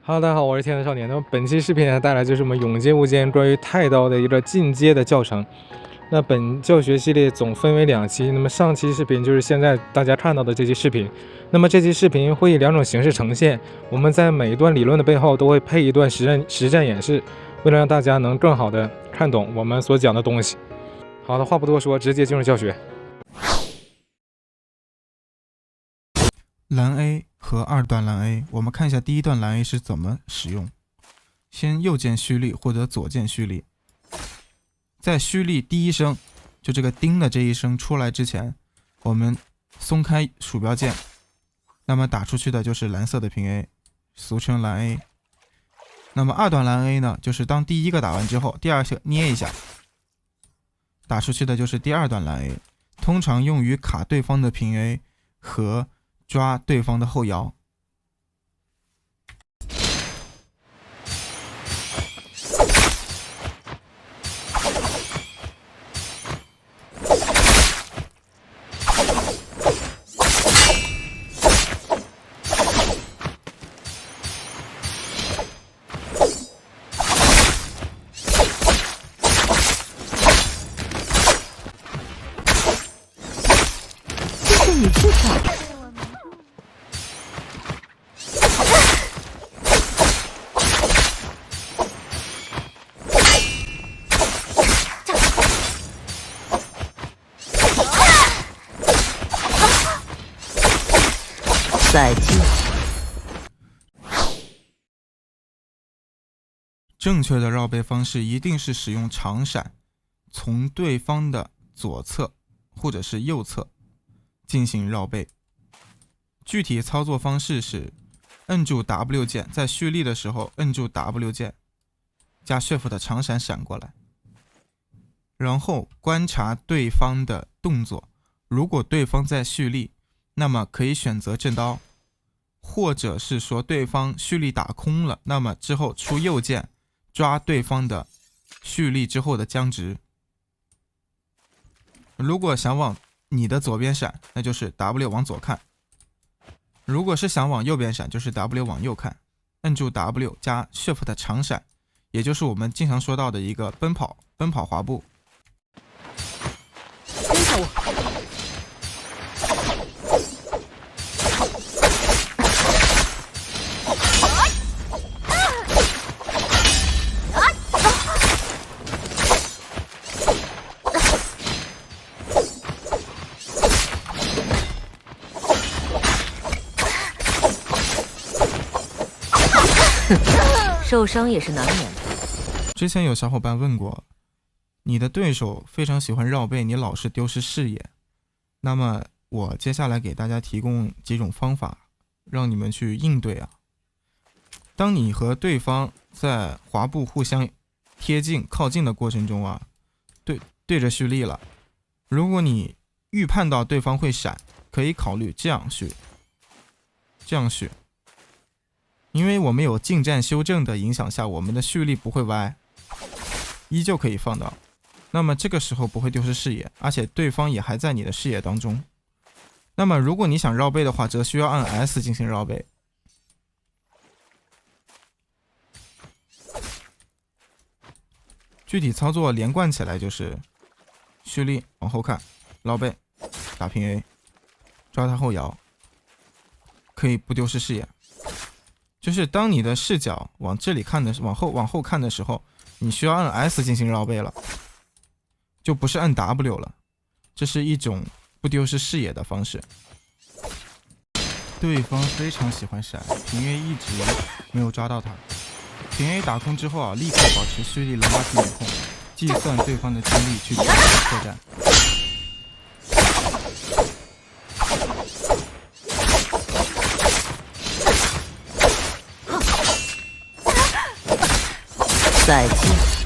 Hello，大家好，我是天才少年。那么本期视频呢，带来就是我们永劫无间关于太刀的一个进阶的教程。那本教学系列总分为2期，那么上期视频就是现在大家看到的这期视频。那么这期视频会以2种形式呈现，我们在每一段理论的背后都会配一段实战演示，为了让大家能更好的看懂我们所讲的东西。好的，话不多说，直接进入教学。蓝 A 和二段蓝 A， 我们看一下第一段蓝 A 是怎么使用。先右键蓄力或者左键蓄力，在蓄力第一声，就这个叮的这一声出来之前，我们松开鼠标键，那么打出去的就是蓝色的平 A， 俗称蓝 A。那么二段蓝 A 呢，就是当第一个打完之后，第二个捏一下，打出去的就是第二段蓝 A， 通常用于卡对方的平 A 和抓对方的后摇。谢谢你出场。再见。正确的绕背方式一定是使用长闪，从对方的左侧或者是右侧进行绕背。具体操作方式是摁住 W 键，在蓄力的时候摁住 W 键，加 Shift 的长闪闪过来，然后观察对方的动作。如果对方在蓄力，那么可以选择正刀，或者是说对方蓄力打空了，那么之后出右键抓对方的蓄力之后的僵直。如果想往你的左边闪，那就是 W 往左看；如果是想往右边闪，就是 W 往右看。摁住 W 加 Shift 的长闪，也就是我们经常说到的一个奔跑滑步。跟着我。受伤也是难免的。之前有小伙伴问过，你的对手非常喜欢绕背，你老是丢失视野。那么我接下来给大家提供几种方法，让你们去应对啊。当你和对方在滑步互相贴近靠近的过程中啊，对着蓄力了，如果你预判到对方会闪，可以考虑这样蓄，因为我们有近战修正的影响下，我们的蓄力不会歪，依旧可以放到。那么这个时候不会丢失视野，而且对方也还在你的视野当中。那么如果你想绕背的话，则需要按 S 进行绕背。具体操作连贯起来就是蓄力往后看，绕背，打平 A， 抓他后摇，可以不丢失视野。就是当你的视角往这里看的往后看的时候，你需要按 S 进行绕背了，就不是按 W 了。这是一种不丢失视野的方式。对方非常喜欢闪，平 A 一直没有抓到他。平 A 打空之后啊，立刻保持蓄力，能把体控，计算对方的精力去进行破绽。再见。